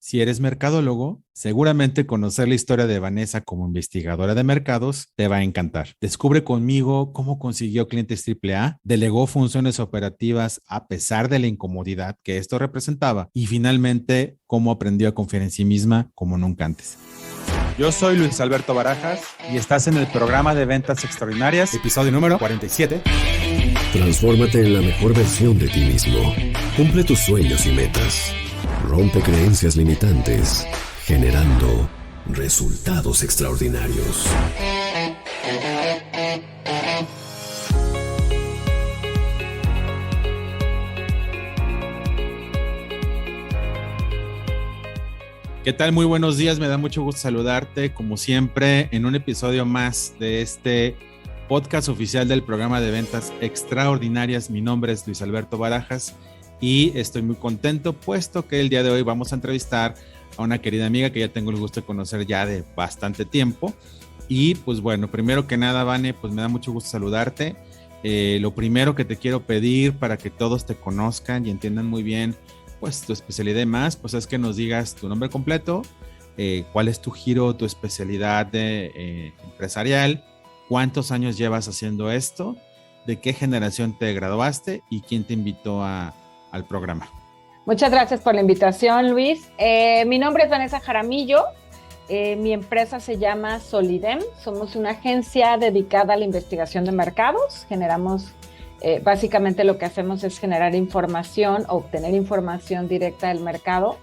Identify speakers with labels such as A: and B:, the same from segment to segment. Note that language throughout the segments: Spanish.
A: Si eres mercadólogo, seguramente conocer la historia de Vanessa como investigadora de mercados te va a encantar. Descubre conmigo cómo consiguió clientes AAA, delegó funciones operativas a pesar de la incomodidad que esto representaba y finalmente cómo aprendió a confiar en sí misma como nunca antes. Yo soy Luis Alberto Barajas y estás en el programa de Ventas Extraordinarias, episodio número 47.
B: Transfórmate en la mejor versión de ti mismo. Cumple tus sueños y metas. Rompe creencias limitantes, generando resultados extraordinarios.
A: ¿Qué tal? Muy buenos días, me da mucho gusto saludarte, como siempre, en un episodio más de este podcast oficial del programa de Ventas Extraordinarias. Mi nombre es Luis Alberto Barajas y estoy muy contento, puesto que el día de hoy vamos a entrevistar a una querida amiga que ya tengo el gusto de conocer ya de bastante tiempo. Y pues bueno, primero que nada, Vane, pues me da mucho gusto saludarte. Lo primero que te quiero pedir para que todos te conozcan y entiendan muy bien pues tu especialidad y más, pues es que nos digas tu nombre completo, cuál es tu giro, tu especialidad empresarial, cuántos años llevas haciendo esto, de qué generación te graduaste y quién te invitó al programa.
C: Muchas gracias por la invitación, Luis. Mi nombre es Vanessa Jaramillo. Mi empresa se llama Solidem. Somos una agencia dedicada a la investigación de mercados. Básicamente lo que hacemos es generar información, obtener información directa del mercado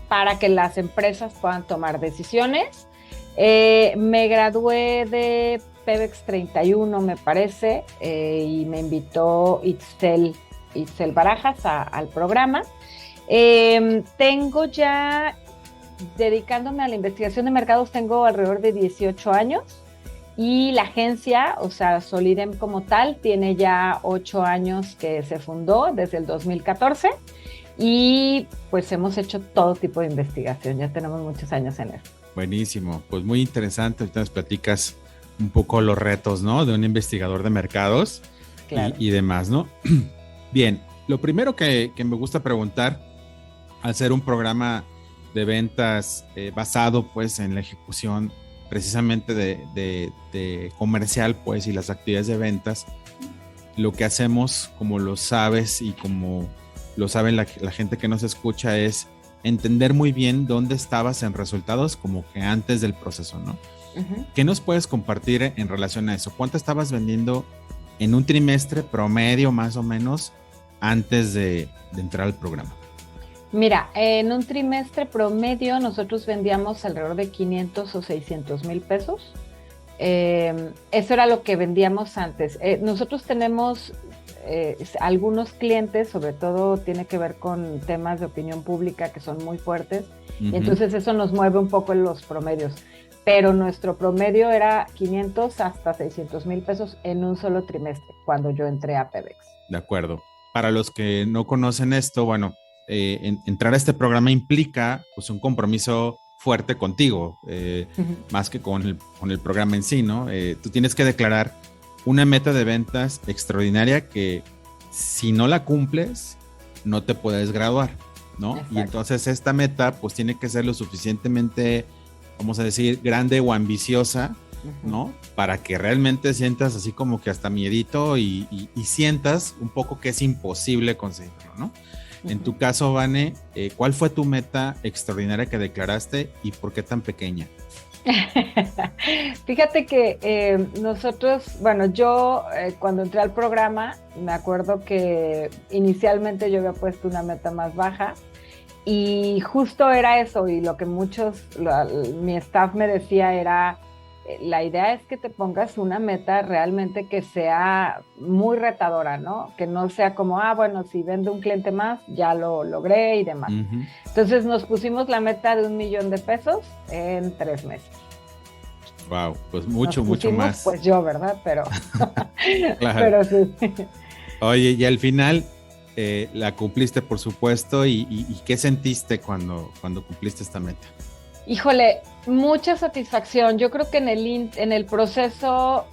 C: para que las empresas puedan tomar decisiones. Me gradué de PEBEX 31, me parece, y me invitó Itzel Barajas al programa. Tengo ya, dedicándome a la investigación de mercados, tengo alrededor de 18 años. Y la agencia, o sea, Solidem como tal, tiene ya 8 años que se fundó, desde el 2014, y pues hemos hecho todo tipo de investigación, ya tenemos muchos años en esto.
A: Buenísimo, pues muy interesante, ahorita nos platicas un poco los retos, ¿no? De un investigador de mercados. Claro. y demás, ¿no? Bien, lo primero que me gusta preguntar, al ser un programa de ventas basado pues en la ejecución precisamente de comercial, pues, y las actividades de ventas, lo que hacemos, como lo sabes y como lo saben la gente que nos escucha, es entender muy bien dónde estabas en resultados como que antes del proceso, ¿no? Uh-huh. ¿Qué nos puedes compartir en relación a eso? ¿Cuánto estabas vendiendo en un trimestre promedio más o menos antes de entrar al programa?
C: Mira, en un trimestre promedio nosotros vendíamos alrededor de 500 o 600 mil pesos. Eso era lo que vendíamos antes. Nosotros tenemos algunos clientes, sobre todo tiene que ver con temas de opinión pública que son muy fuertes, uh-huh. Y entonces eso nos mueve un poco en los promedios. Pero nuestro promedio era 500 hasta 600 mil pesos en un solo trimestre, cuando yo entré a PEBEX.
A: De acuerdo. Para los que no conocen esto, bueno, entrar a este programa implica pues un compromiso fuerte contigo, uh-huh. Más que con el programa en sí, ¿no? Tú tienes que declarar una meta de ventas extraordinaria que si no la cumples, no te puedes graduar, ¿no? Exacto. Y entonces esta meta pues tiene que ser lo suficientemente, vamos a decir, grande o ambiciosa, uh-huh. ¿no? Para que realmente sientas así como que hasta miedito y sientas un poco que es imposible conseguirlo, ¿no? En tu caso, Vane, ¿cuál fue tu meta extraordinaria que declaraste y por qué tan pequeña?
C: Fíjate que nosotros, bueno, yo cuando entré al programa, me acuerdo que inicialmente yo había puesto una meta más baja y justo era eso, y lo que mi staff me decía era, la idea es que te pongas una meta realmente que sea muy retadora, ¿no? Que no sea como, bueno, si vendo un cliente más, ya lo logré y demás. Uh-huh. Entonces nos pusimos la meta de $1,000,000 en 3 meses.
A: Wow, pues mucho más.
C: Pues yo, ¿verdad? Pero,
A: claro.
C: Pero sí.
A: Oye, y al final la cumpliste, por supuesto, ¿y qué sentiste cuando cumpliste esta meta?
C: Híjole, mucha satisfacción. Yo creo que en el proceso,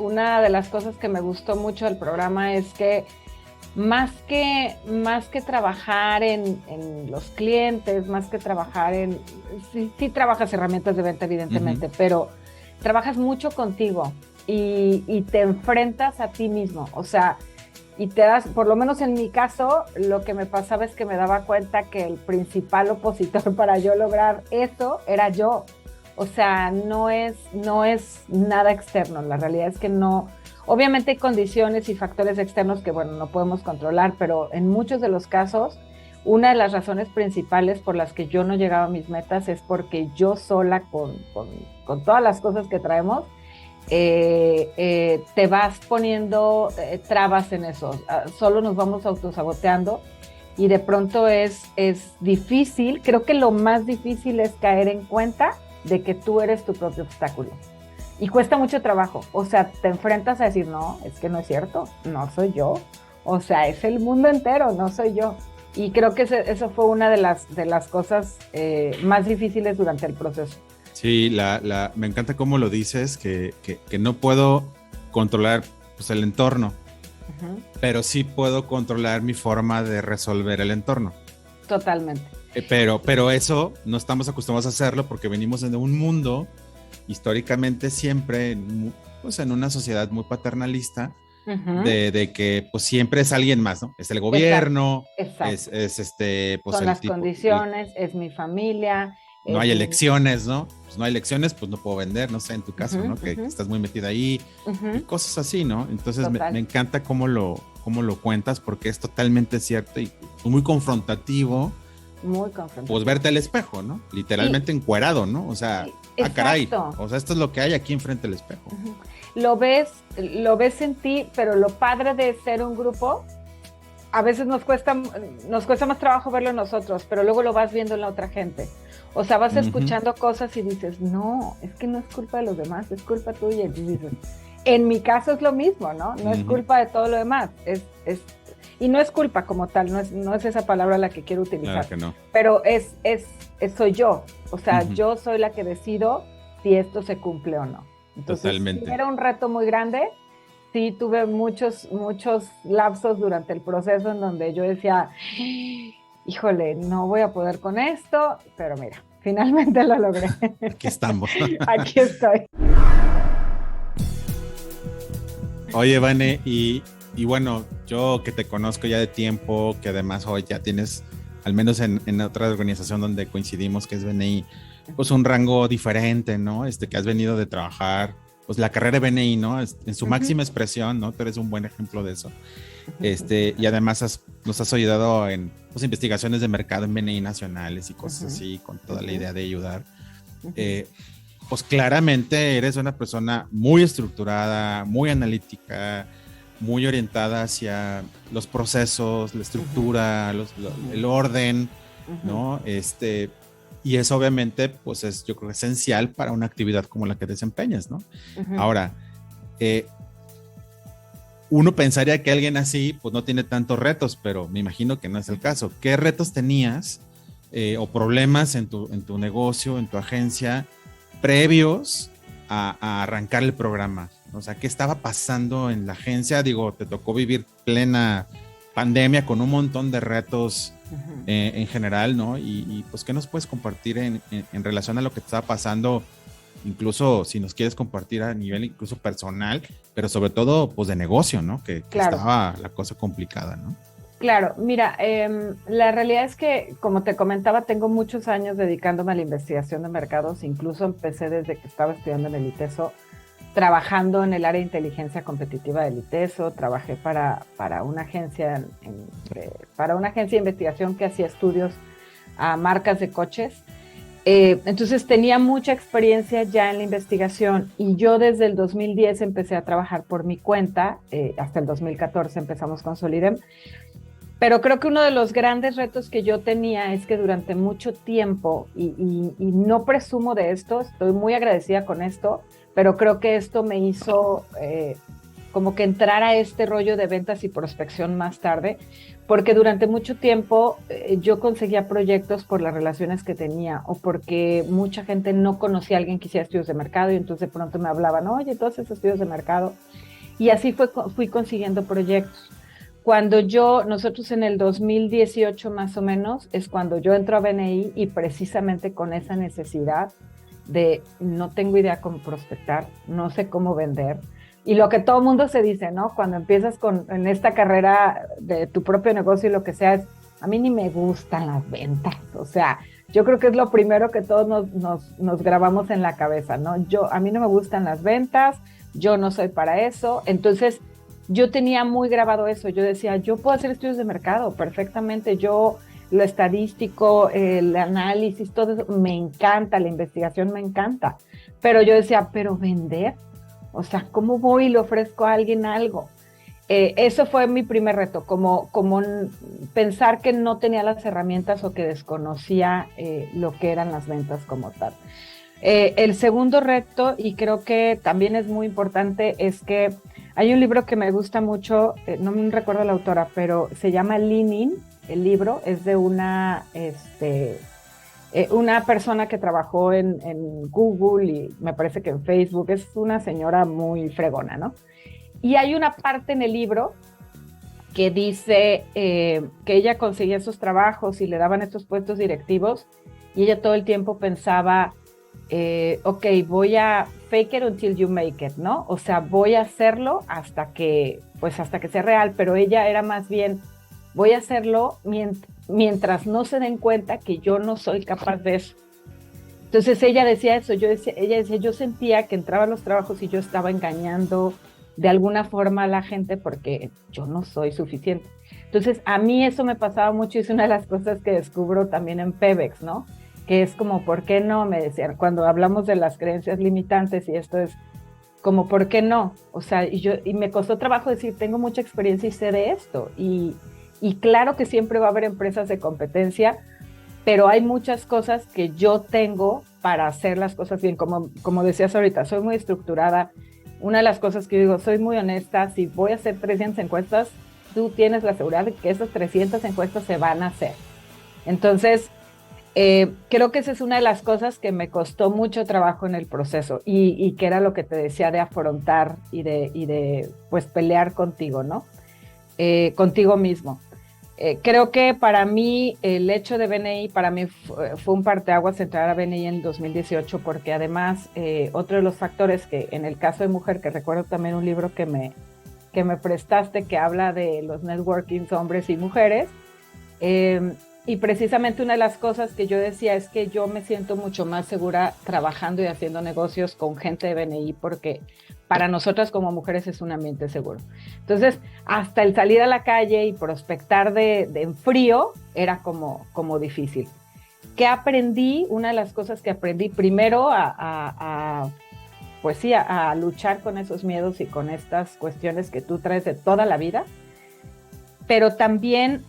C: una de las cosas que me gustó mucho del programa es que más que trabajar en los clientes, más que trabajar sí trabajas herramientas de venta, evidentemente, pero trabajas mucho contigo y te enfrentas a ti mismo, o sea, y te das, por lo menos en mi caso, lo que me pasaba es que me daba cuenta que el principal opositor para yo lograr eso era yo. O sea, no es nada externo, la realidad es que no. Obviamente hay condiciones y factores externos que, bueno, no podemos controlar, pero en muchos de los casos, una de las razones principales por las que yo no llegaba a mis metas es porque yo sola, con todas las cosas que traemos, te vas poniendo trabas en eso. Solo nos vamos autosaboteando y de pronto es difícil. Creo que lo más difícil es caer en cuenta de que tú eres tu propio obstáculo. Y cuesta mucho trabajo, o sea, te enfrentas a decir, no, es que no es cierto, no soy yo, o sea, es el mundo entero, no soy yo. Y creo que eso fue una de las cosas más difíciles durante el proceso.
A: Sí, me encanta cómo lo dices, que no puedo controlar pues, el entorno, pero sí puedo controlar mi forma de resolver el entorno.
C: Totalmente.
A: Pero eso no estamos acostumbrados a hacerlo porque venimos de un mundo históricamente siempre pues en una sociedad muy paternalista de que pues siempre es alguien más, ¿no? Es el gobierno,
C: exacto.
A: es pues
C: son
A: el
C: las
A: tipo,
C: condiciones, es mi familia.
A: No hay elecciones, ¿no? Pues no hay elecciones, pues no puedo vender, no sé, en tu caso, ¿no? Que estás muy metida ahí y cosas así, ¿no? Entonces me encanta cómo lo cuentas porque es totalmente cierto y muy confrontativo.
C: Muy confrontativo.
A: Pues verte al espejo, ¿no? Literalmente encuerado, ¿no? O sea, caray. O sea, esto es lo que hay aquí enfrente del espejo.
C: Lo ves en ti, pero lo padre de ser un grupo, a veces nos cuesta más trabajo verlo en nosotros, pero luego lo vas viendo en la otra gente. O sea, vas escuchando cosas y dices, no, es que no es culpa de los demás, es culpa tuya. Y dices, en mi caso es lo mismo, ¿no? No es culpa de todo lo demás, y no es culpa como tal, no es esa palabra la que quiero utilizar.
A: Claro que no.
C: Pero soy yo. O sea, yo soy la que decido si esto se cumple o no. Entonces,
A: totalmente.
C: Sí, era un reto muy grande. Sí, tuve muchos lapsos durante el proceso en donde yo decía, híjole, no voy a poder con esto, pero mira, finalmente lo logré.
A: Aquí estamos.
C: Aquí estoy.
A: Oye, Vane, y bueno, yo que te conozco ya de tiempo, que además hoy ya tienes, al menos en otra organización donde coincidimos, que es BNI, pues un rango diferente, ¿no? Que has venido de trabajar, pues la carrera de BNI, ¿no? En su máxima expresión, ¿no? Tú eres un buen ejemplo de eso. Y además nos has ayudado en pues, investigaciones de mercado en BNI nacionales y cosas así, con toda la idea de ayudar. Pues claramente eres una persona muy estructurada, muy analítica, muy orientada hacia los procesos, la estructura, el orden, ¿no? Y eso obviamente, pues es, yo creo, esencial para una actividad como la que desempeñas, ¿no? Ahora, uno pensaría que alguien así, pues no tiene tantos retos, pero me imagino que no es el caso. ¿Qué retos tenías o problemas en tu negocio, en tu agencia, previos a arrancar el programa? O sea, ¿qué estaba pasando en la agencia? Digo, te tocó vivir plena pandemia con un montón de retos en general, ¿no? Y pues, ¿qué nos puedes compartir en relación a lo que te estaba pasando? Incluso si nos quieres compartir a nivel incluso personal, pero sobre todo, pues, de negocio, ¿no? Que estaba la cosa complicada, ¿no?
C: Claro, mira, la realidad es que, como te comentaba, tengo muchos años dedicándome a la investigación de mercados. Incluso empecé desde que estaba estudiando en el ITESO, trabajando en el área de inteligencia competitiva del ITESO. Trabajé para una agencia de investigación que hacía estudios a marcas de coches. Entonces tenía mucha experiencia ya en la investigación y yo desde el 2010 empecé a trabajar por mi cuenta, hasta el 2014 empezamos con Solidem. Pero creo que uno de los grandes retos que yo tenía es que durante mucho tiempo, y no presumo de esto, estoy muy agradecida con esto, pero creo que esto me hizo como que entrar a este rollo de ventas y prospección más tarde, porque durante mucho tiempo yo conseguía proyectos por las relaciones que tenía o porque mucha gente no conocía a alguien que hiciera estudios de mercado y entonces de pronto me hablaban, oye, tú haces estudios de mercado, y así fui consiguiendo proyectos. nosotros en el 2018 más o menos, es cuando yo entro a BNI y precisamente con esa necesidad de no tengo idea cómo prospectar, no sé cómo vender. Y lo que todo mundo se dice, ¿no? Cuando empiezas en esta carrera de tu propio negocio y lo que sea, es, a mí ni me gustan las ventas. O sea, yo creo que es lo primero que todos nos grabamos en la cabeza, ¿no? A mí no me gustan las ventas, yo no soy para eso. Entonces, yo tenía muy grabado eso. Yo decía, yo puedo hacer estudios de mercado perfectamente. Yo, lo estadístico, el análisis, todo eso, me encanta, la investigación me encanta. Pero yo decía, ¿pero vender? O sea, ¿cómo voy y le ofrezco a alguien algo? Eso fue mi primer reto, como pensar que no tenía las herramientas o que desconocía lo que eran las ventas como tal. El segundo reto, y creo que también es muy importante, es que hay un libro que me gusta mucho, no me recuerdo la autora, pero se llama Lean In. El libro es de una persona que trabajó en Google y me parece que en Facebook. Es una señora muy fregona, ¿no? Y hay una parte en el libro que dice que ella conseguía esos trabajos y le daban estos puestos directivos y ella todo el tiempo pensaba, ok, voy a fake it until you make it, ¿no? O sea, voy a hacerlo hasta que sea real, pero ella era más bien, voy a hacerlo mientras no se den cuenta que yo no soy capaz de eso. Entonces ella decía eso, ella decía, yo sentía que entraba a los trabajos y yo estaba engañando de alguna forma a la gente porque yo no soy suficiente. Entonces a mí eso me pasaba mucho y es una de las cosas que descubro también en Pebex, ¿no? Que es como, ¿por qué no? Me decían, cuando hablamos de las creencias limitantes y esto es como, ¿por qué no? O sea, y me costó trabajo decir, tengo mucha experiencia y sé de esto. Y claro que siempre va a haber empresas de competencia, pero hay muchas cosas que yo tengo para hacer las cosas bien. Como decías ahorita, soy muy estructurada. Una de las cosas que yo digo, soy muy honesta. Si voy a hacer 300 encuestas, tú tienes la seguridad de que esas 300 encuestas se van a hacer. Entonces, creo que esa es una de las cosas que me costó mucho trabajo en el proceso y que era lo que te decía de afrontar y de pues pelear contigo, ¿no? Contigo mismo. Creo que para mí el hecho de BNI, para mí fue un parteaguas entrar a BNI en el 2018 porque además otro de los factores que en el caso de mujer, que recuerdo también un libro que me prestaste que habla de los networkings hombres y mujeres, y precisamente una de las cosas que yo decía es que yo me siento mucho más segura trabajando y haciendo negocios con gente de BNI porque para nosotras como mujeres es un ambiente seguro. Entonces, hasta el salir a la calle y prospectar en frío era como difícil. ¿Qué aprendí? Una de las cosas que aprendí primero a luchar con esos miedos y con estas cuestiones que tú traes de toda la vida, pero también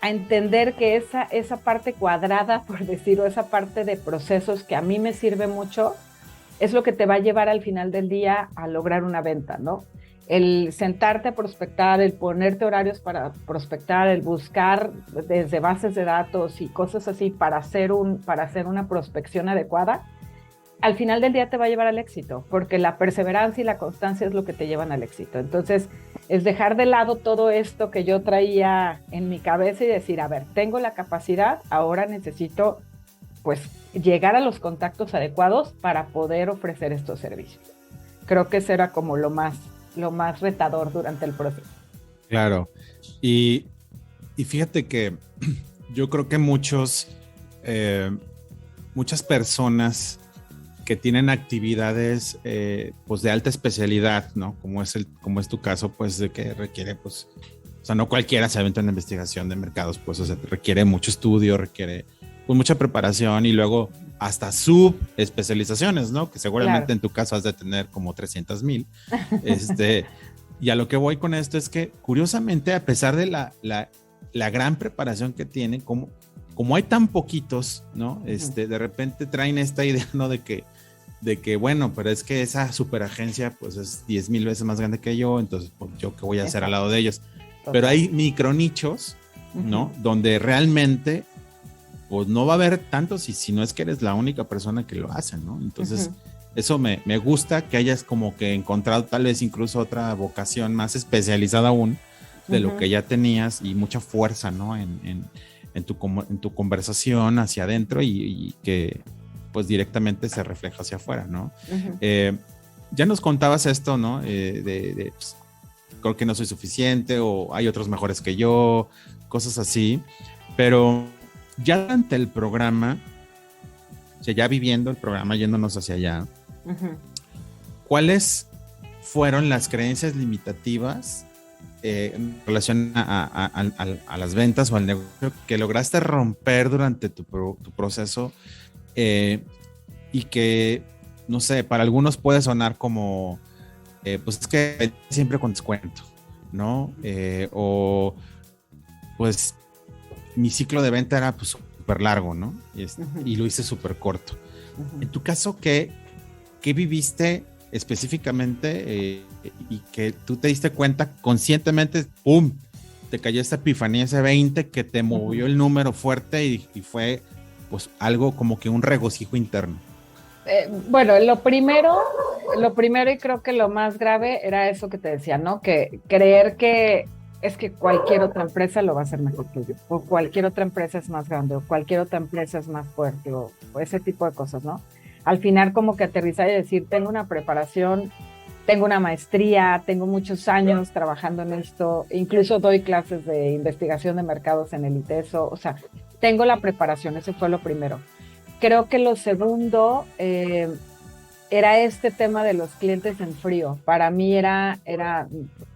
C: a entender que esa parte cuadrada, por decirlo, esa parte de procesos que a mí me sirve mucho, es lo que te va a llevar al final del día a lograr una venta, ¿no? El sentarte a prospectar, el ponerte horarios para prospectar, el buscar desde bases de datos y cosas así para hacer una prospección adecuada, al final del día te va a llevar al éxito, porque la perseverancia y la constancia es lo que te llevan al éxito. Entonces, es dejar de lado todo esto que yo traía en mi cabeza y decir, a ver, tengo la capacidad, ahora necesito pues llegar a los contactos adecuados para poder ofrecer estos servicios. Creo que eso era como lo más retador durante el proceso.
A: Claro. Y fíjate que yo creo que muchas personas que tienen actividades pues de alta especialidad, ¿no? Como es tu caso, pues de que requiere, pues, o sea, no cualquiera se aventa en investigación de mercados, pues, o sea, requiere mucho estudio, requiere pues mucha preparación y luego hasta subespecializaciones, ¿no? Que seguramente claro, en tu caso has de tener como 300,000. Y a lo que voy con esto es que, curiosamente, a pesar de la gran preparación que tienen, como hay tan poquitos, ¿no? De repente traen esta idea, ¿no? De que bueno, pero es que esa superagencia pues es 10,000 veces más grande que yo, entonces pues, yo qué voy a hacer al lado de ellos. Total. Pero hay micronichos, ¿no? Donde realmente pues no va a haber tantos si no es que eres la única persona que lo hace, ¿no? Entonces eso me gusta que hayas como que encontrado tal vez incluso otra vocación más especializada aún, de lo que ya tenías y mucha fuerza, ¿no? En tu conversación hacia adentro y que pues directamente se refleja hacia afuera, ¿no? Ya nos contabas esto, ¿no? Pues, creo que no soy suficiente o hay otros mejores que yo, cosas así, pero ya durante el programa, o sea, ya viviendo el programa, yéndonos hacia allá, ¿cuáles fueron las creencias limitativas en relación a las ventas o al negocio que lograste romper durante tu proceso y que, no sé, para algunos puede sonar como, pues es que siempre con descuento, ¿no? O pues mi ciclo de venta era pues súper largo, ¿no? Y lo hice súper corto. En tu caso, ¿qué viviste específicamente y que tú te diste cuenta conscientemente, ¡pum!, te cayó esta epifanía, ese 20 que te movió el número fuerte y fue pues algo como que un regocijo interno?
C: Bueno, lo primero y creo que lo más grave era eso que te decía, ¿no? Que creer que es que cualquier otra empresa lo va a hacer mejor que yo, o cualquier otra empresa es más grande, o cualquier otra empresa es más fuerte, o ese tipo de cosas, ¿no? Al final como que aterrizar y decir, tengo una preparación, tengo una maestría, tengo muchos años trabajando en esto, incluso doy clases de investigación de mercados en el ITESO, o sea, tengo la preparación, eso fue lo primero. Creo que lo segundo era este tema de los clientes en frío. Para mí era,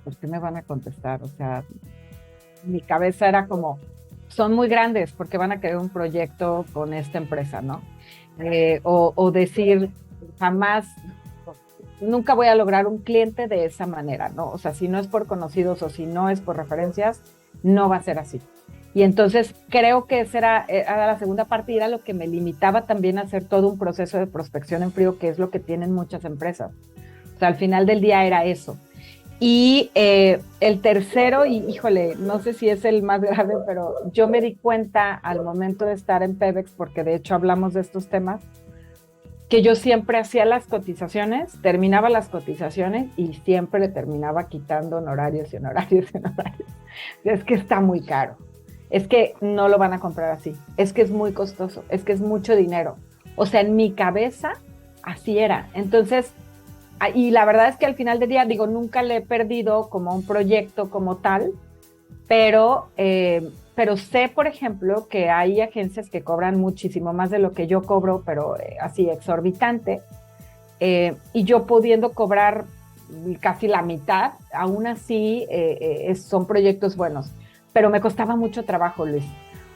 C: ¿por qué me van a contestar? O sea, mi cabeza era como, son muy grandes porque van a querer un proyecto con esta empresa, ¿no? O decir, jamás, nunca voy a lograr un cliente de esa manera, ¿no? O sea, si no es por conocidos o si no es por referencias, no va a ser así. Y entonces creo que esa era la segunda parte y era lo que me limitaba también a hacer todo un proceso de prospección en frío, que es lo que tienen muchas empresas. O sea, al final del día era eso. Y el tercero, y híjole, no sé si es el más grave, pero yo me di cuenta al momento de estar en Pebex, porque de hecho hablamos de estos temas, que yo siempre hacía las cotizaciones, terminaba las cotizaciones y siempre le terminaba quitando honorarios y honorarios y honorarios. Es que está muy caro. Es que no lo van a comprar así, es que es muy costoso, es que es mucho dinero. O sea, en mi cabeza así era. Entonces, y la verdad es que al final del día, digo, nunca le he perdido como un proyecto como tal, pero sé, por ejemplo, que hay agencias que cobran muchísimo más de lo que yo cobro, pero así exorbitante, y yo pudiendo cobrar casi la mitad, aún así son proyectos buenos. Pero me costaba mucho trabajo, Luis.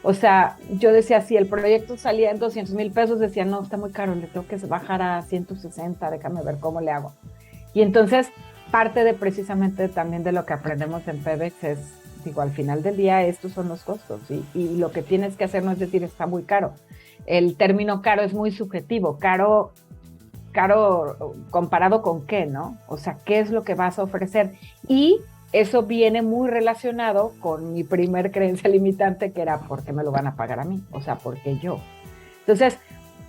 C: O sea, yo decía, si el proyecto salía en 200,000 pesos, decía, no, está muy caro, le tengo que bajar a 160, déjame ver cómo le hago. Y entonces, parte de precisamente también de lo que aprendemos en Pebex es, digo, al final del día, estos son los costos, y lo que tienes que hacer no es decir, está muy caro. El término caro es muy subjetivo, caro comparado con qué, ¿no? O sea, ¿qué es lo que vas a ofrecer? Y eso viene muy relacionado con mi primer creencia limitante, que era ¿por qué me lo van a pagar a mí? O sea, ¿por qué yo? Entonces,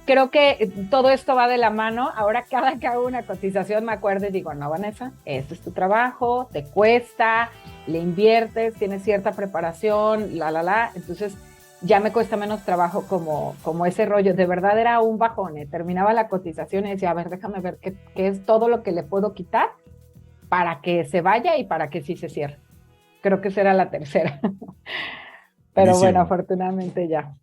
C: creo que todo esto va de la mano. Ahora cada que hago una cotización me acuerdo y digo, no, Vanessa, este es tu trabajo, te cuesta, le inviertes, tienes cierta preparación, entonces ya me cuesta menos trabajo como ese rollo. De verdad era un bajón, terminaba la cotización y decía, a ver, déjame ver qué es todo lo que le puedo quitar para que se vaya y para que sí se cierre. Creo que será la tercera. Pero buenísimo. Bueno, afortunadamente ya.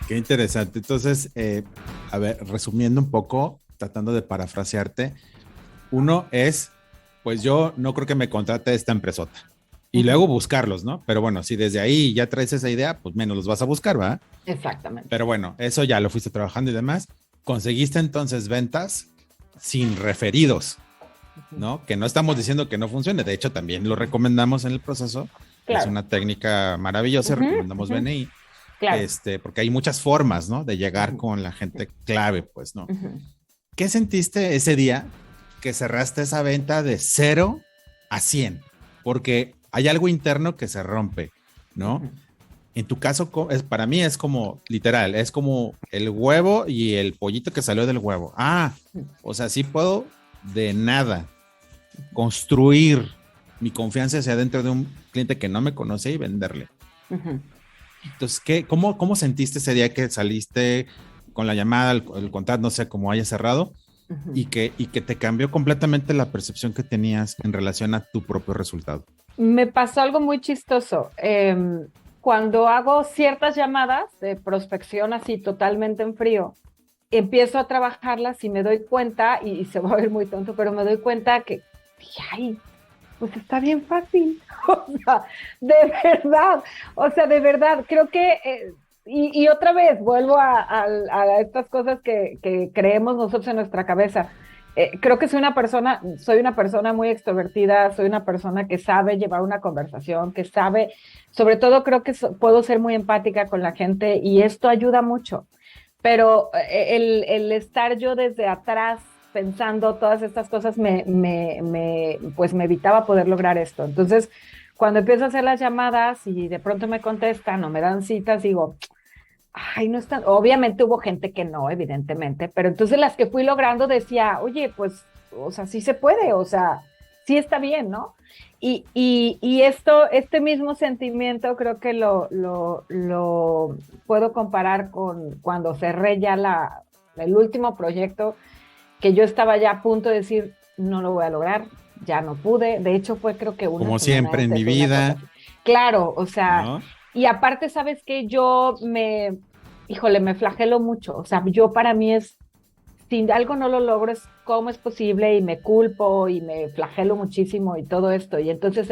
A: Qué interesante. Entonces, a ver, resumiendo un poco, tratando de parafrasearte, uno es, pues yo no creo que me contrate esta empresota. Y luego buscarlos, ¿no? Pero bueno, si desde ahí ya traes esa idea, pues menos los vas a buscar, ¿verdad?
C: Exactamente.
A: Pero bueno, eso ya lo fuiste trabajando y demás. Conseguiste entonces ventas sin referidos, ¿no? Que no estamos diciendo que no funcione, de hecho también lo recomendamos en el proceso, claro. Es una técnica maravillosa, recomendamos BNI, claro. Porque hay muchas formas, ¿no? De llegar con la gente clave, pues, ¿no? ¿Qué sentiste ese día que cerraste esa venta de 0 a 100? Porque hay algo interno que se rompe, ¿no? En tu caso, para mí es como, literal, es como el huevo y el pollito que salió del huevo. Ah, o sea, sí puedo de nada construir mi confianza hacia adentro de un cliente que no me conoce y venderle.
C: Uh-huh.
A: Entonces, ¿cómo sentiste ese día que saliste con la llamada, el contrato, no sé cómo haya cerrado, uh-huh, y que te cambió completamente la percepción que tenías en relación a tu propio resultado?
C: Me pasó algo muy chistoso. Cuando hago ciertas llamadas de prospección así totalmente en frío, empiezo a trabajarlas y me doy cuenta, y se va a ver muy tonto, pero me doy cuenta que, ay, pues está bien fácil. O sea, de verdad, creo que, y otra vez vuelvo a estas cosas que creemos nosotros en nuestra cabeza. Creo que soy una persona muy extrovertida, soy una persona que sabe llevar una conversación, que sabe, sobre todo creo que puedo ser muy empática con la gente y esto ayuda mucho. Pero el estar yo desde atrás pensando todas estas cosas pues me evitaba poder lograr esto. Entonces, cuando empiezo a hacer las llamadas y de pronto me contestan o me dan citas, digo, ay, no están. Obviamente hubo gente que no, evidentemente, pero entonces las que fui logrando decía, oye, pues, o sea, sí se puede, o sea, sí está bien, ¿no? Y este mismo sentimiento creo que lo puedo comparar con cuando cerré ya el último proyecto, que yo estaba ya a punto de decir, no lo voy a lograr, ya no pude. De hecho, fue creo que una
A: como siempre en mi vida.
C: Claro, o sea,
A: ¿no?
C: Y aparte, ¿sabes qué? Me flagelo mucho. O sea, para mí si algo no lo logro, es cómo es posible y me culpo y me flagelo muchísimo y todo esto. Y entonces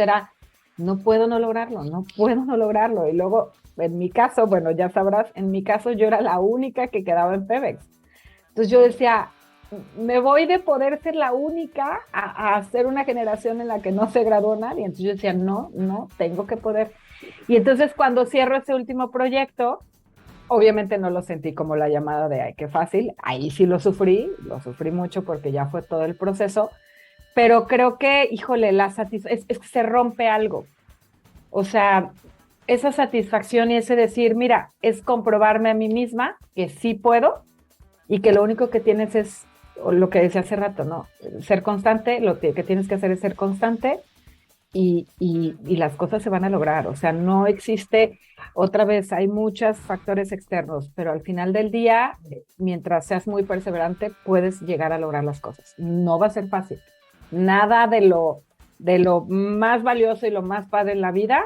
C: no puedo no lograrlo, no puedo no lograrlo. Y luego, en mi caso, bueno, ya sabrás, en mi caso yo era la única que quedaba en Pemex. Entonces yo decía, me voy de poder ser la única a ser una generación en la que no se graduó nadie. Entonces yo decía, no, tengo que poder. Y entonces cuando cierro ese último proyecto, obviamente no lo sentí como la llamada de, ay, qué fácil. Ahí sí lo sufrí mucho porque ya fue todo el proceso. Pero creo que, híjole, es que se rompe algo. O sea, esa satisfacción y ese decir, mira, es comprobarme a mí misma que sí puedo y que lo único que tienes es lo que decía hace rato, ¿no? Ser constante, lo que tienes que hacer es ser constante y las cosas se van a lograr. O sea, no existe, otra vez, hay muchos factores externos, pero al final del día, mientras seas muy perseverante, puedes llegar a lograr las cosas. No va a ser fácil. Nada de lo más valioso y lo más padre en la vida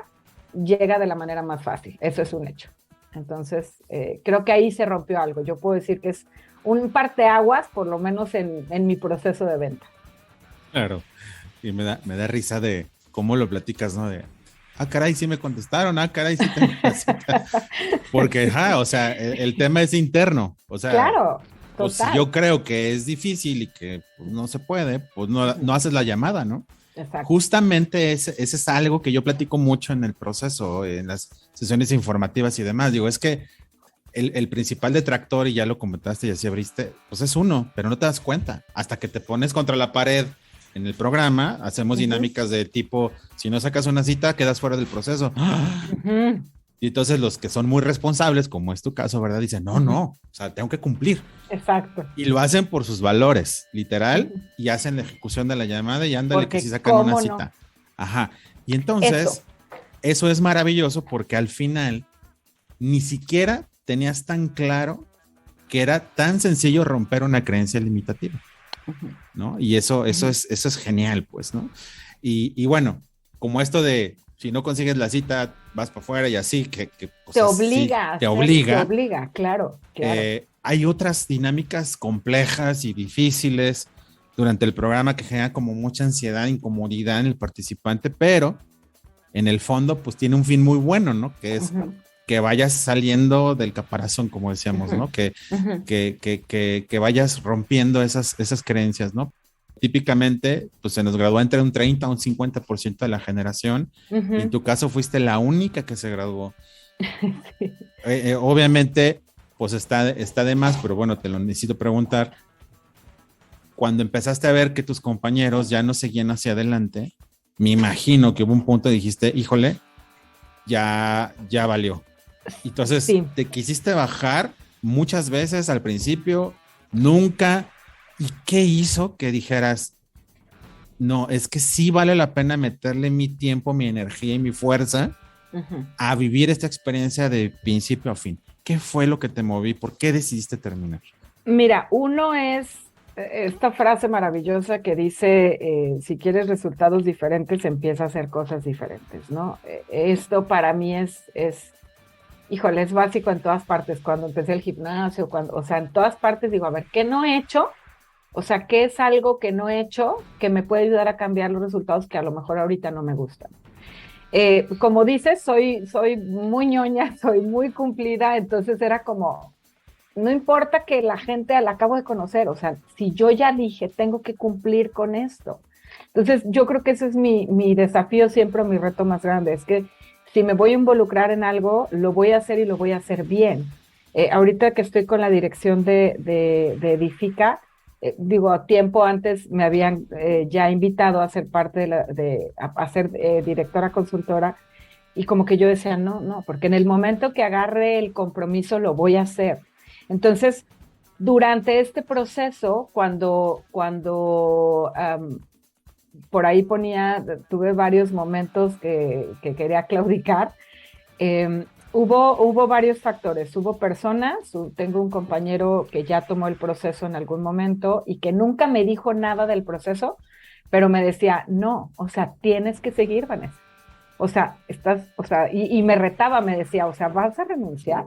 C: llega de la manera más fácil. Eso es un hecho. Entonces, creo que ahí se rompió algo. Yo puedo decir que es un parteaguas, por lo menos en mi proceso de venta.
A: Claro. Y me da risa de cómo lo platicas, ¿no? De, caray, sí me contestaron, caray, sí tengo una cita. Porque, o sea, el tema es interno. O sea,
C: claro,
A: pues si yo creo que es difícil y que pues, no se puede, pues no haces la llamada, ¿no?
C: Exacto.
A: Justamente ese es algo que yo platico mucho en el proceso, en las sesiones informativas y demás. Digo, es que el principal detractor, y ya lo comentaste y así abriste, pues es uno, pero no te das cuenta. Hasta que te pones contra la pared en el programa, hacemos dinámicas de tipo, si no sacas una cita, quedas fuera del proceso. Y entonces los que son muy responsables, como es tu caso, ¿verdad? Dicen, no, o sea, tengo que cumplir.
C: Exacto.
A: Y lo hacen por sus valores, literal, y hacen la ejecución de la llamada y ándale que si sacan una cita. No. Ajá. Y entonces, eso es maravilloso porque al final ni siquiera tenías tan claro que era tan sencillo romper una creencia limitativa, ¿no? Y eso es genial, pues, ¿no? Y bueno, como esto de si no consigues la cita, vas para afuera y así, que pues,
C: te obliga.
A: Sí, te obliga.
C: Te obliga, claro.
A: Hay otras dinámicas complejas y difíciles durante el programa que generan como mucha ansiedad, incomodidad en el participante, pero en el fondo, pues tiene un fin muy bueno, ¿no? Que es que vayas saliendo del caparazón, como decíamos, ¿no? Que vayas rompiendo esas creencias, ¿no? Típicamente, pues se nos graduó entre un 30 a un 50% de la generación. Y en tu caso fuiste la única que se graduó. Sí. Obviamente, pues está de más, pero bueno, te lo necesito preguntar. Cuando empezaste a ver que tus compañeros ya no seguían hacia adelante, me imagino que hubo un punto y dijiste, híjole, ya valió. Entonces, te quisiste bajar muchas veces al principio, nunca. ¿Y qué hizo que dijeras, no, es que sí vale la pena meterle mi tiempo, mi energía y mi fuerza a vivir esta experiencia de principio a fin. ¿Qué fue lo que te moví? ¿Por qué decidiste terminar?
C: Mira, uno es esta frase maravillosa que dice, si quieres resultados diferentes, empieza a hacer cosas diferentes, ¿no? Esto para mí híjole, es básico en todas partes. Cuando empecé el gimnasio, o sea, en todas partes digo, a ver, ¿qué no he hecho? O sea, ¿qué es algo que no he hecho que me puede ayudar a cambiar los resultados que a lo mejor ahorita no me gustan? Como dices, soy muy ñoña, soy muy cumplida, entonces era como, no importa que la gente la acabo de conocer, o sea, si yo ya dije, tengo que cumplir con esto. Entonces, yo creo que ese es mi desafío siempre, mi reto más grande, es que si me voy a involucrar en algo, lo voy a hacer y lo voy a hacer bien. Ahorita que estoy con la dirección de Edifica, tiempo antes me habían ya invitado a ser parte a ser directora consultora, y como que yo decía, no, porque en el momento que agarre el compromiso lo voy a hacer. Entonces, durante este proceso, cuando por ahí tuve varios momentos que quería claudicar, hubo varios factores, hubo personas, tengo un compañero que ya tomó el proceso en algún momento y que nunca me dijo nada del proceso, pero me decía, no, o sea, tienes que seguir, Vanessa. O sea, y me retaba, me decía, o sea, ¿vas a renunciar?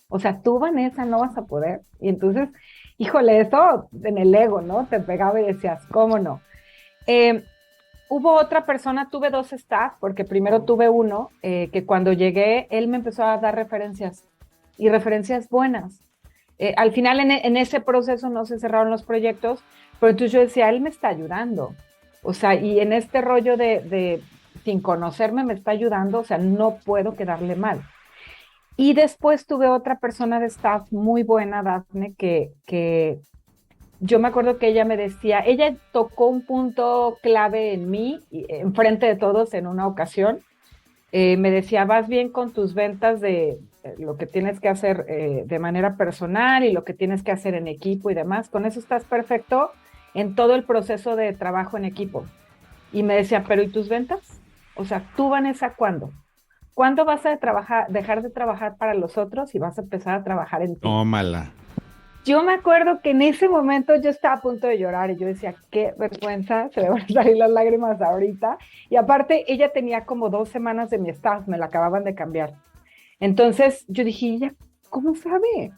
C: O sea, tú, Vanessa, no vas a poder. Y entonces, híjole, eso en el ego, ¿no? Te pegaba y decías, ¿cómo no? Hubo otra persona, tuve dos staff, porque primero tuve uno que cuando llegué, él me empezó a dar referencias, y referencias buenas. Al final, en ese proceso no se cerraron los proyectos, pero entonces yo decía, él me está ayudando. O sea, y en este rollo de sin conocerme me está ayudando, o sea, no puedo quedarle mal. Y después tuve otra persona de staff muy buena, Dafne, que yo me acuerdo que ella me decía, ella tocó un punto clave en mí, enfrente de todos en una ocasión. Me decía, vas bien con tus ventas de lo que tienes que hacer de manera personal y lo que tienes que hacer en equipo y demás. Con eso estás perfecto en todo el proceso de trabajo en equipo. Y me decía, pero ¿y tus ventas? O sea, tú, Vanessa, ¿cuándo? ¿Cuándo vas a dejar de trabajar para los otros y vas a empezar a trabajar en ti?
A: Tómala.
C: Yo me acuerdo que en ese momento yo estaba a punto de llorar y yo decía, qué vergüenza, se me van a salir las lágrimas ahorita. Y aparte, ella tenía como 2 semanas de mi staff, me la acababan de cambiar. Entonces yo dije, ¿ella cómo sabe?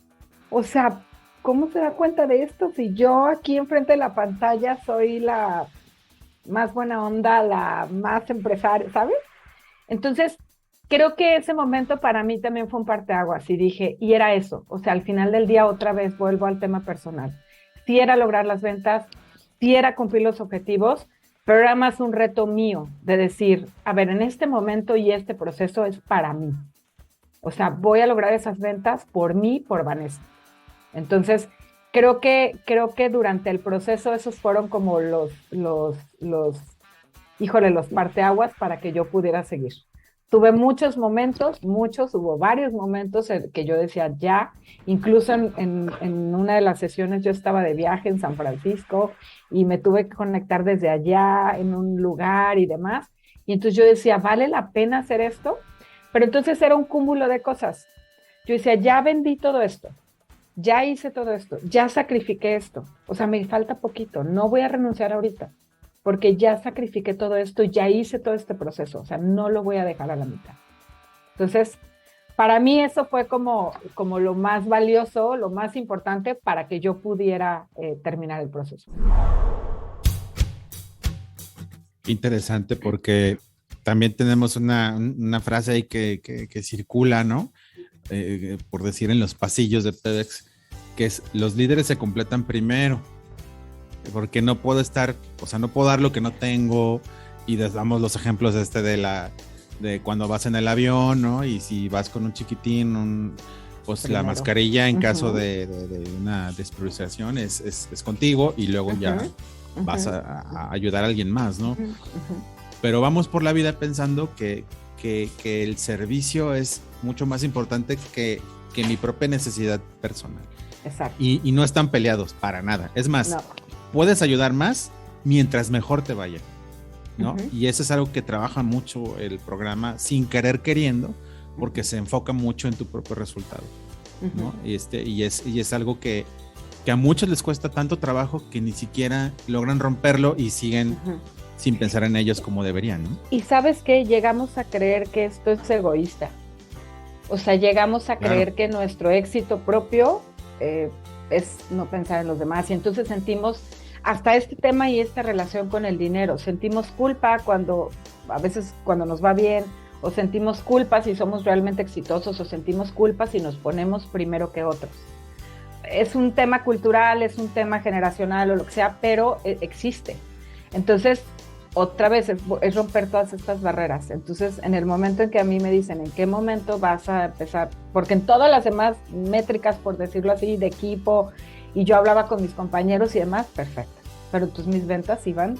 C: O sea, ¿cómo se da cuenta de esto? Si yo aquí enfrente de la pantalla soy la más buena onda, la más empresaria, ¿sabes? Entonces, creo que ese momento para mí también fue un parteaguas y dije, y era eso, o sea, al final del día otra vez vuelvo al tema personal. Sí era lograr las ventas, sí era cumplir los objetivos, pero era más un reto mío de decir, a ver, en este momento y este proceso es para mí. O sea, voy a lograr esas ventas por mí, por Vanessa. Entonces, creo que durante el proceso esos fueron como los parteaguas para que yo pudiera seguir. Tuve hubo varios momentos en que yo decía ya, incluso en una de las sesiones yo estaba de viaje en San Francisco y me tuve que conectar desde allá en un lugar y demás, y entonces yo decía, ¿vale la pena hacer esto? Pero entonces era un cúmulo de cosas. Yo decía, ya vendí todo esto, ya hice todo esto, ya sacrifiqué esto, o sea, me falta poquito, no voy a renunciar ahorita, porque ya sacrifiqué todo esto, ya hice todo este proceso, o sea, no lo voy a dejar a la mitad. Entonces, para mí eso fue como lo más valioso, lo más importante para que yo pudiera terminar el proceso.
A: Interesante, porque también tenemos una frase ahí que circula, ¿no? Por decir en los pasillos de TEDx, que es, los líderes se completan primero. Porque no puedo no puedo dar lo que no tengo, y damos los ejemplos de cuando vas en el avión, ¿no? Y si vas con un chiquitín, pues primero, la mascarilla en caso de una despresurización es contigo, y luego ya vas a ayudar a alguien más, ¿no? Pero vamos por la vida pensando que el servicio es mucho más importante que mi propia necesidad personal.
C: Exacto.
A: Y no están peleados para nada. Es más, puedes ayudar más mientras mejor te vaya. ¿no?
C: Ujú.
A: Y eso es algo que trabaja mucho el programa sin querer queriendo, porque se enfoca mucho en tu propio resultado, ¿no?
C: Ujú.
A: Y es algo que a muchos les cuesta tanto trabajo que ni siquiera logran romperlo y siguen
C: Ujú.
A: sin pensar en ellos como deberían, ¿no?
C: Y sabes que llegamos a creer que esto es egoísta. O sea, llegamos a
A: Claro.
C: creer que nuestro éxito propio es no pensar en los demás. Y entonces sentimos, hasta este tema y esta relación con el dinero, sentimos culpa a veces cuando nos va bien, o sentimos culpa si somos realmente exitosos, o sentimos culpa si nos ponemos primero que otros. Es un tema cultural, es un tema generacional o lo que sea, pero existe. Entonces, otra vez es romper todas estas barreras. Entonces, en el momento en que a mí me dicen en qué momento vas a empezar, porque en todas las demás métricas, por decirlo así, de equipo, y yo hablaba con mis compañeros y demás, perfecto. Pero entonces mis ventas iban,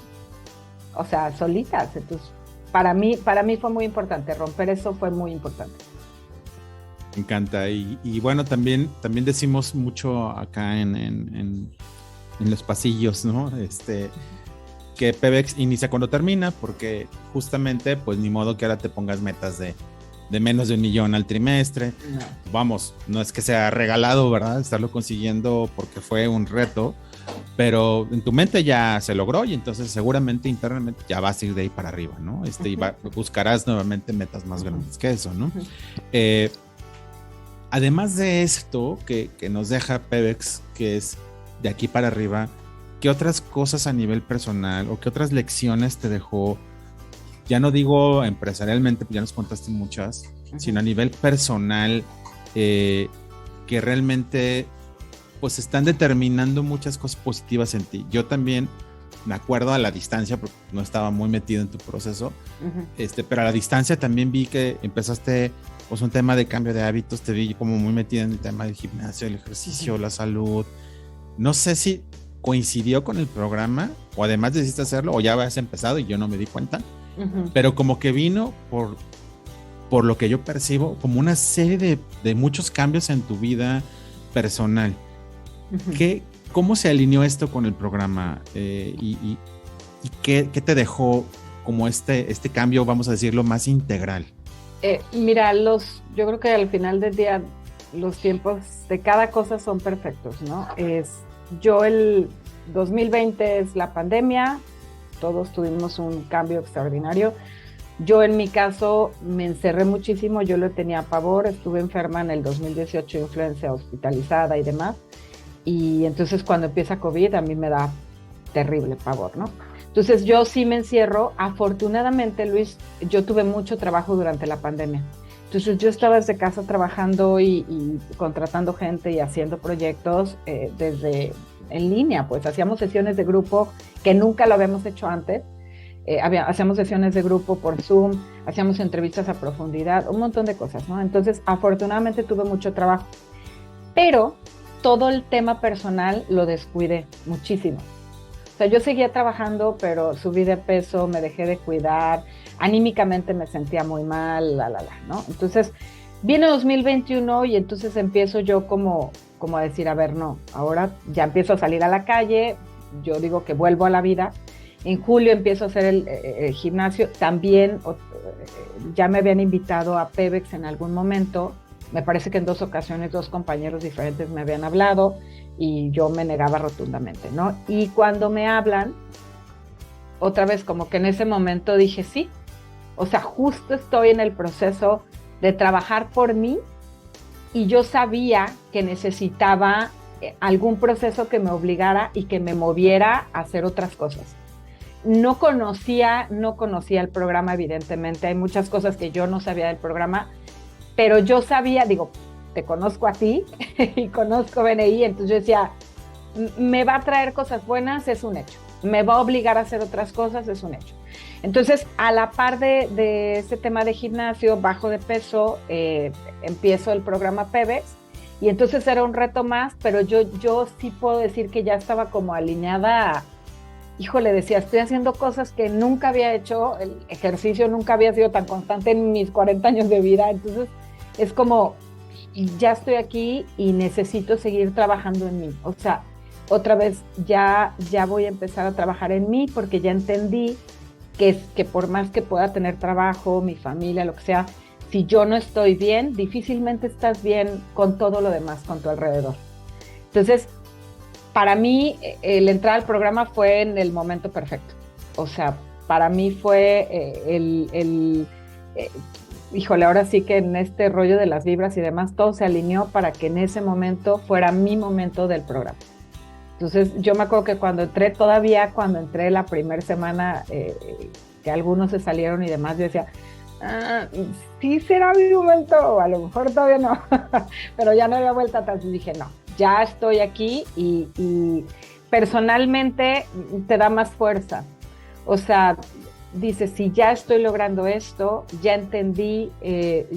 C: o sea, solitas. Entonces, para mí fue muy importante, romper eso fue muy importante.
A: Me encanta. Y bueno, también decimos mucho acá en los pasillos, ¿no? Que Pebex inicia cuando termina, porque justamente, pues ni modo que ahora te pongas metas de menos de 1 millón al trimestre.
C: No.
A: Vamos, no es que sea regalado, ¿verdad? Estarlo consiguiendo porque fue un reto, pero en tu mente ya se logró y entonces seguramente internamente ya vas a ir de ahí para arriba, ¿no? Y buscarás nuevamente metas más grandes que eso, ¿no? Además de esto que nos deja Pebex, que es de aquí para arriba, ¿qué otras cosas a nivel personal o qué otras lecciones te dejó? Ya no digo empresarialmente, ya nos contaste muchas, sino a nivel personal, que realmente pues están determinando muchas cosas positivas en ti. Yo también me acuerdo a la distancia, porque no estaba muy metido en tu proceso, pero a la distancia también vi que empezaste pues un tema de cambio de hábitos, te vi como muy metido en el tema del gimnasio, el ejercicio, la salud. No sé si coincidió con el programa o además decidiste hacerlo o ya habías empezado y yo no me di cuenta, pero como que vino por lo que yo percibo como una serie de muchos cambios en tu vida personal. ¿Cómo se alineó esto con el programa y qué te dejó como este cambio, vamos a decirlo, más integral?
C: Mira, yo creo que al final del día los tiempos de cada cosa son perfectos, ¿no? Yo el 2020 es la pandemia, todos tuvimos un cambio extraordinario. Yo en mi caso me encerré muchísimo, yo le tenía pavor, estuve enferma en el 2018, influenza, hospitalizada y demás. Y entonces cuando empieza COVID a mí me da terrible pavor, ¿no? Entonces yo sí me encierro. Afortunadamente, Luis, yo tuve mucho trabajo durante la pandemia. Entonces yo estaba desde casa trabajando y contratando gente y haciendo proyectos desde en línea, pues hacíamos sesiones de grupo que nunca lo habíamos hecho antes. Hacíamos sesiones de grupo por Zoom, hacíamos entrevistas a profundidad, un montón de cosas, ¿no? Entonces afortunadamente tuve mucho trabajo, pero todo el tema personal lo descuidé muchísimo. O sea, yo seguía trabajando, pero subí de peso, me dejé de cuidar, anímicamente me sentía muy mal, ¿no? Entonces, viene 2021 y entonces empiezo yo como a decir, a ver, no, ahora ya empiezo a salir a la calle, yo digo que vuelvo a la vida. En julio empiezo a hacer el gimnasio. También ya me habían invitado a Pebex en algún momento. Me parece que en 2 ocasiones 2 compañeros diferentes me habían hablado y yo me negaba rotundamente, ¿no? Y cuando me hablan, otra vez como que en ese momento dije sí. O sea, justo estoy en el proceso de trabajar por mí y yo sabía que necesitaba algún proceso que me obligara y que me moviera a hacer otras cosas. No conocía el programa, evidentemente. Hay muchas cosas que yo no sabía del programa, pero yo sabía, digo, te conozco a ti y conozco BNI, entonces yo decía, me va a traer cosas buenas, es un hecho. Me va a obligar a hacer otras cosas, es un hecho. Entonces, a la par de este tema de gimnasio, bajo de peso, empiezo el programa Pebex y entonces era un reto más, pero yo sí puedo decir que ya estaba como alineada. Híjole, decía, estoy haciendo cosas que nunca había hecho, el ejercicio nunca había sido tan constante en mis 40 años de vida, entonces es como, ya estoy aquí y necesito seguir trabajando en mí. O sea, otra vez ya voy a empezar a trabajar en mí porque ya entendí que por más que pueda tener trabajo, mi familia, lo que sea, si yo no estoy bien, difícilmente estás bien con todo lo demás, con tu alrededor. Entonces, para mí, el entrar al programa fue en el momento perfecto. O sea, para mí fue híjole, ahora sí que en este rollo de las vibras y demás, todo se alineó para que en ese momento fuera mi momento del programa. Entonces, yo me acuerdo que cuando entré la primera semana, que algunos se salieron y demás, yo decía, sí será mi momento, a lo mejor todavía no, pero ya no había vuelta atrás. Y dije, no, ya estoy aquí y personalmente te da más fuerza. O sea, dices, si ya estoy logrando esto, ya entendí,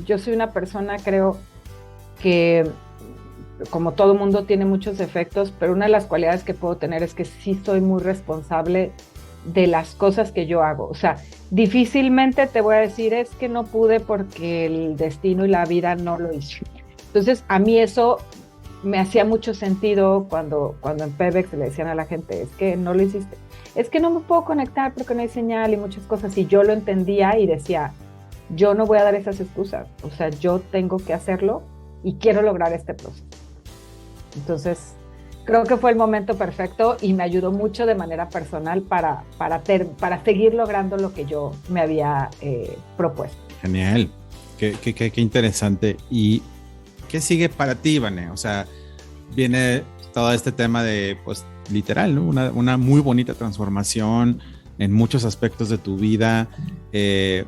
C: yo soy una persona, creo que como todo mundo tiene muchos defectos, pero una de las cualidades que puedo tener es que sí soy muy responsable de las cosas que yo hago. O sea, difícilmente te voy a decir, es que no pude porque el destino y la vida no lo hizo. Entonces, a mí eso me hacía mucho sentido cuando en Pebex le decían a la gente, es que no lo hiciste. Es que no me puedo conectar porque no hay señal y muchas cosas. Y yo lo entendía y decía, yo no voy a dar esas excusas. O sea, yo tengo que hacerlo y quiero lograr este proceso. Entonces, creo que fue el momento perfecto y me ayudó mucho de manera personal para seguir logrando lo que yo me había propuesto.
A: Genial, qué interesante. ¿Y qué sigue para ti, Vane? O sea, viene todo este tema de, pues, literal, ¿no? Una muy bonita transformación en muchos aspectos de tu vida. ¿Qué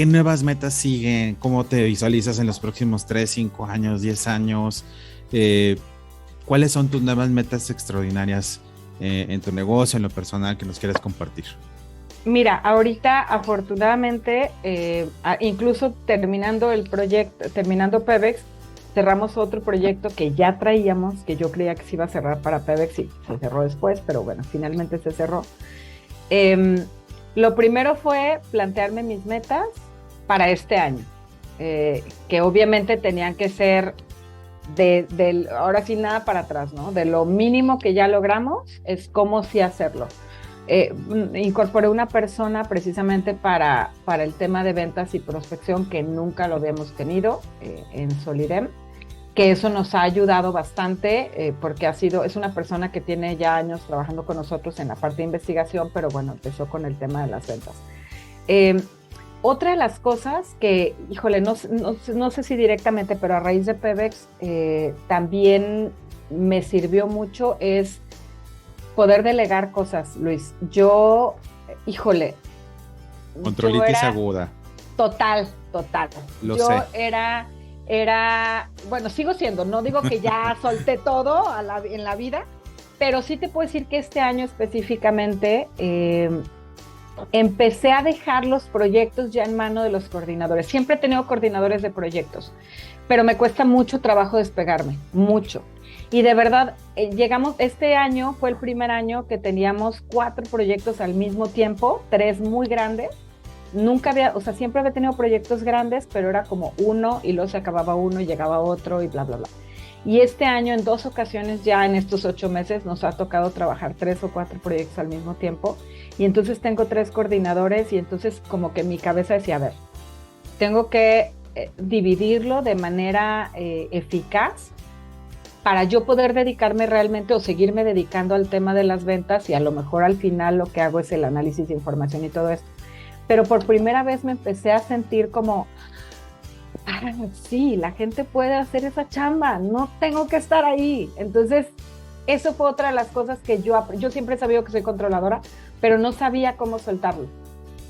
A: nuevas metas siguen? ¿Cómo te visualizas en los próximos 3, 5 años, 10 años? ¿Cuáles son tus nuevas metas extraordinarias en tu negocio, en lo personal, que nos quieras compartir?
C: Mira, ahorita afortunadamente, incluso terminando el proyecto, terminando Pebex, cerramos otro proyecto que ya traíamos, que yo creía que se iba a cerrar para Pebex y se cerró después, pero bueno, finalmente se cerró. Lo primero fue plantearme mis metas para este año, que obviamente tenían que ser ahora sí nada para atrás, ¿no? De lo mínimo que ya logramos, es cómo sí hacerlo. Incorporé una persona precisamente para el tema de ventas y prospección que nunca lo habíamos tenido en Solidem, que eso nos ha ayudado bastante porque es una persona que tiene ya años trabajando con nosotros en la parte de investigación, pero bueno, empezó con el tema de las ventas. Otra de las cosas que, híjole, no sé si directamente, pero a raíz de Pebex también me sirvió mucho es poder delegar cosas, Luis. Yo, híjole.
A: Controlitis aguda.
C: Total.
A: Lo
C: yo
A: sé.
C: era, bueno, sigo siendo, no digo que ya solté todo en la vida, pero sí te puedo decir que este año específicamente empecé a dejar los proyectos ya en mano de los coordinadores. Siempre he tenido coordinadores de proyectos, pero me cuesta mucho trabajo despegarme, mucho. Y de verdad, este año fue el primer año que teníamos 4 proyectos al mismo tiempo, 3 muy grandes. Nunca siempre había tenido proyectos grandes, pero era como uno y luego se acababa uno y llegaba otro y bla, bla, bla. Y este año, en 2 ocasiones, ya en estos 8 meses, nos ha tocado trabajar 3 o 4 proyectos al mismo tiempo. Y entonces tengo 3 coordinadores y entonces como que mi cabeza decía, a ver, tengo que dividirlo de manera eficaz para yo poder dedicarme realmente o seguirme dedicando al tema de las ventas y a lo mejor al final lo que hago es el análisis de información y todo esto. Pero por primera vez me empecé a sentir como, sí, la gente puede hacer esa chamba, no tengo que estar ahí. Entonces, eso fue otra de las cosas que yo siempre he sabido que soy controladora, pero no sabía cómo soltarlo.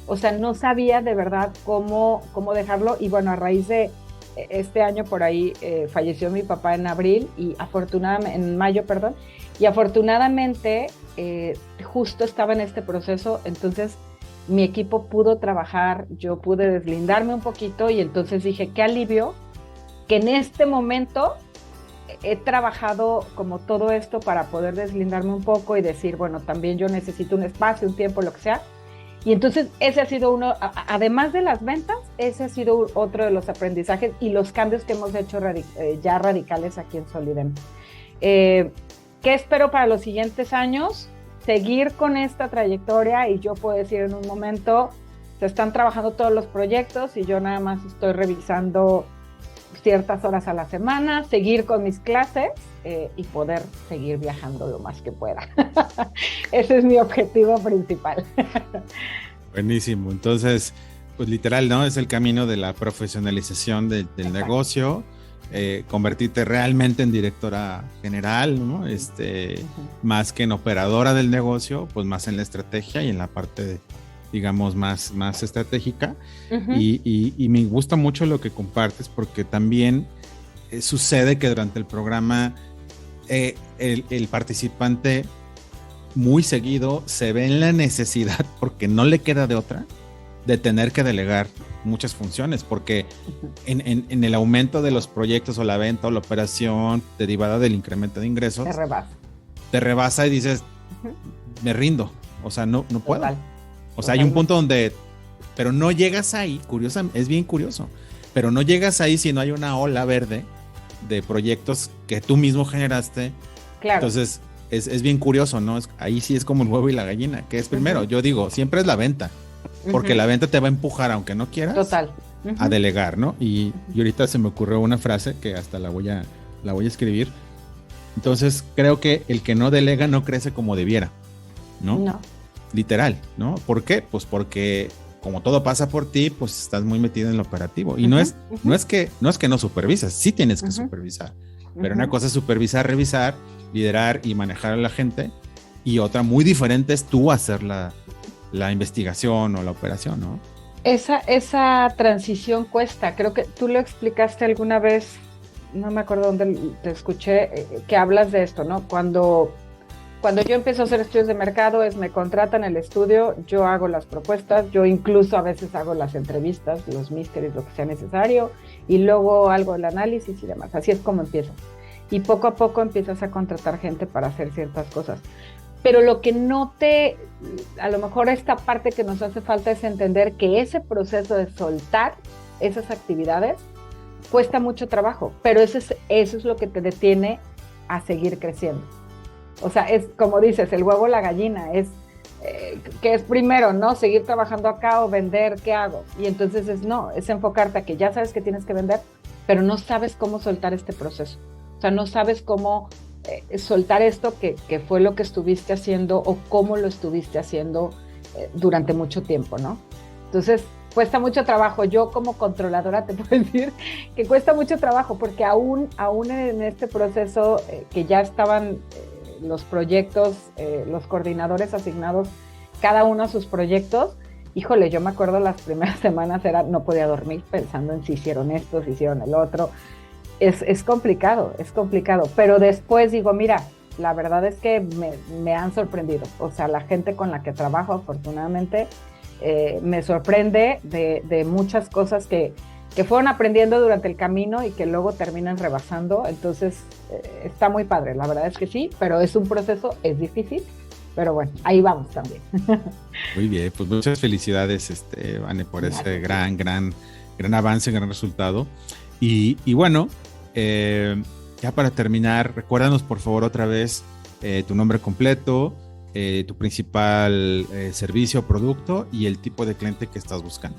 C: O sea, no sabía de verdad cómo dejarlo. Y bueno, a raíz de este año por ahí falleció mi papá en en mayo, y afortunadamente justo estaba en este proceso, entonces mi equipo pudo trabajar, yo pude deslindarme un poquito y entonces dije, qué alivio que en este momento he trabajado como todo esto para poder deslindarme un poco y decir, bueno, también yo necesito un espacio, un tiempo, lo que sea. Y entonces ese ha sido uno, además de las ventas, ese ha sido otro de los aprendizajes y los cambios que hemos hecho ya radicales aquí en Solidem. ¿Qué espero para los siguientes años? seguir con esta trayectoria y yo puedo decir en un momento, se están trabajando todos los proyectos y yo nada más estoy revisando ciertas horas a la semana, seguir con mis clases y poder seguir viajando lo más que pueda. Ese es mi objetivo principal.
A: Buenísimo. Entonces, pues literal, ¿no? Es el camino de la profesionalización del negocio, convertirte realmente en directora general, ¿no? Más que en operadora del negocio, pues más en la estrategia y en la parte, digamos, más estratégica. Uh-huh. Y me gusta mucho lo que compartes, porque también sucede que durante el programa el participante muy seguido se ve en la necesidad, porque no le queda de otra, de tener que delegar muchas funciones, porque en el aumento de los proyectos o la venta o la operación derivada del incremento de ingresos, te rebasa y dices, me rindo, o sea, no puedo. O sea, totalmente. Hay un punto donde, pero no llegas ahí, es bien curioso, pero no llegas ahí si no hay una ola verde de proyectos que tú mismo generaste. Claro. Entonces, es bien curioso, ¿no? Ahí sí es como el huevo y la gallina, que es primero, yo digo, siempre es la venta, porque la venta te va a empujar, aunque no quieras, total, a delegar, ¿no? Y ahorita se me ocurrió una frase que hasta la voy a escribir. Entonces, creo que el que no delega no crece como debiera, ¿no? No. Literal, ¿no? ¿Por qué? Pues porque como todo pasa por ti, pues estás muy metido en lo operativo. Y no es que no supervisas, sí tienes que supervisar. Pero una cosa es supervisar, revisar, liderar y manejar a la gente, y otra muy diferente es tú hacer la investigación o la operación, ¿no?
C: Esa transición cuesta. Creo que tú lo explicaste alguna vez, no me acuerdo dónde te escuché, que hablas de esto, ¿no? Cuando yo empiezo a hacer estudios de mercado, me contratan el estudio, yo hago las propuestas, yo incluso a veces hago las entrevistas, los mysteries, lo que sea necesario, y luego hago el análisis y demás. Así es como empiezo. Y poco a poco empiezas a contratar gente para hacer ciertas cosas. Pero lo que a lo mejor esta parte que nos hace falta es entender que ese proceso de soltar esas actividades cuesta mucho trabajo, pero eso es lo que te detiene a seguir creciendo. O sea, es como dices, el huevo o la gallina, ¿qué es primero, no? Seguir trabajando acá o vender, ¿qué hago? Y entonces es enfocarte a que ya sabes que tienes que vender, pero no sabes cómo soltar este proceso. O sea, no sabes cómo soltar esto que fue lo que estuviste haciendo o cómo lo estuviste haciendo durante mucho tiempo, ¿no? Entonces, cuesta mucho trabajo. Yo como controladora te puedo decir que cuesta mucho trabajo, porque aún en este proceso que ya estaban los proyectos, los coordinadores asignados, cada uno a sus proyectos, híjole, yo me acuerdo las primeras semanas no podía dormir pensando en si hicieron esto, si hicieron el otro. Es complicado, pero después digo, mira, la verdad es que me han sorprendido. O sea, la gente con la que trabajo, afortunadamente, me sorprende de muchas cosas que fueron aprendiendo durante el camino y que luego terminan rebasando. Entonces, está muy padre, la verdad es que sí, pero es un proceso, es difícil, pero bueno, ahí vamos también.
A: Muy bien, pues muchas felicidades, Vane, por ese gran avance, gran resultado. Y bueno, ya para terminar, recuérdanos por favor otra vez tu nombre completo, tu principal servicio o producto y el tipo de cliente que estás buscando.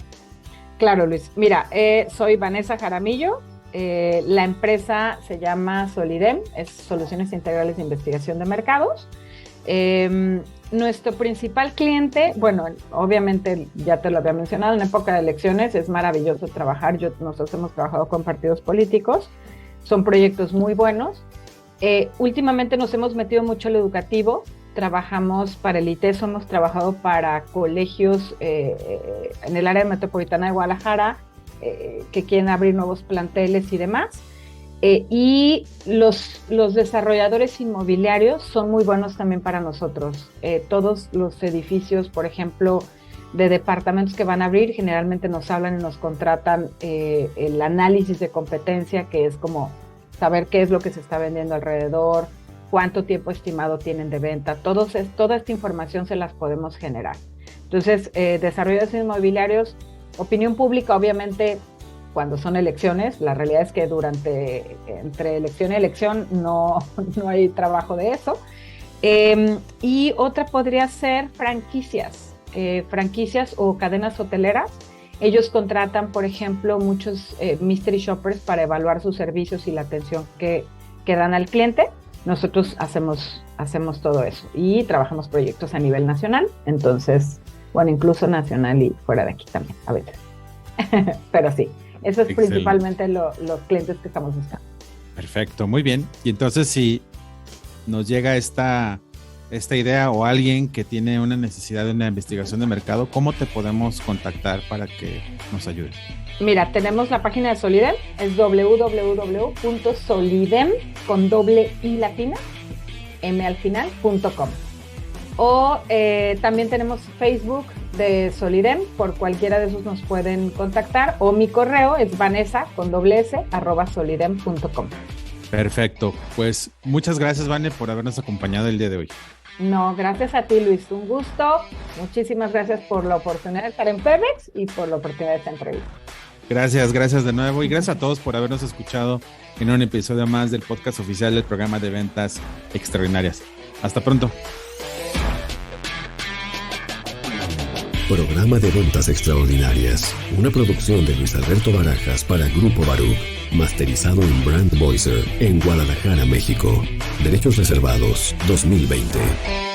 C: Claro, Luis. Mira, soy Vanessa Jaramillo. La empresa se llama Solidem, es Soluciones Integrales de Investigación de Mercados. Nuestro principal cliente, bueno, obviamente ya te lo había mencionado, en época de elecciones es maravilloso trabajar. Nosotros hemos trabajado con partidos políticos, son proyectos muy buenos. Últimamente nos hemos metido mucho al educativo. Trabajamos para el ITESO, hemos trabajado para colegios en el área metropolitana de Guadalajara que quieren abrir nuevos planteles y demás. Y los desarrolladores inmobiliarios son muy buenos también para nosotros. Todos los edificios, por ejemplo, de departamentos que van a abrir, generalmente nos hablan y nos contratan el análisis de competencia, que es como saber qué es lo que se está vendiendo alrededor, cuánto tiempo estimado tienen de venta, toda esta información se las podemos generar. Entonces, desarrolladores inmobiliarios, opinión pública, obviamente, cuando son elecciones, la realidad es que entre elección y elección no hay trabajo de eso. Y otra podría ser franquicias o cadenas hoteleras. Ellos contratan, por ejemplo, muchos mystery shoppers para evaluar sus servicios y la atención que dan al cliente. Nosotros hacemos todo eso y trabajamos proyectos a nivel nacional, entonces, bueno, incluso nacional y fuera de aquí también, a veces. Pero sí, eso es principalmente los clientes que estamos buscando.
A: Perfecto, muy bien. Y entonces, si nos llega esta idea o alguien que tiene una necesidad de una investigación de mercado, ¿cómo te podemos contactar para que nos ayudes?
C: Mira, tenemos la página de Solidem, es www.solidem con doble i latina, m al final, .com. O también tenemos Facebook de Solidem, por cualquiera de esos nos pueden contactar, o mi correo es vanessa con doble s @solidem.com.
A: Perfecto, pues muchas gracias, Vane, por habernos acompañado el día de hoy.
C: No, gracias a ti, Luis, un gusto. Muchísimas gracias por la oportunidad de estar en Pemex y por la oportunidad de esta entrevista.
A: Gracias de nuevo y gracias a todos por habernos escuchado en un episodio más del podcast oficial del programa de ventas extraordinarias. Hasta pronto.
B: Programa de Ventas Extraordinarias, una producción de Luis Alberto Barajas para Grupo Baruch, masterizado en Brand Voicer en Guadalajara, México. Derechos reservados 2020.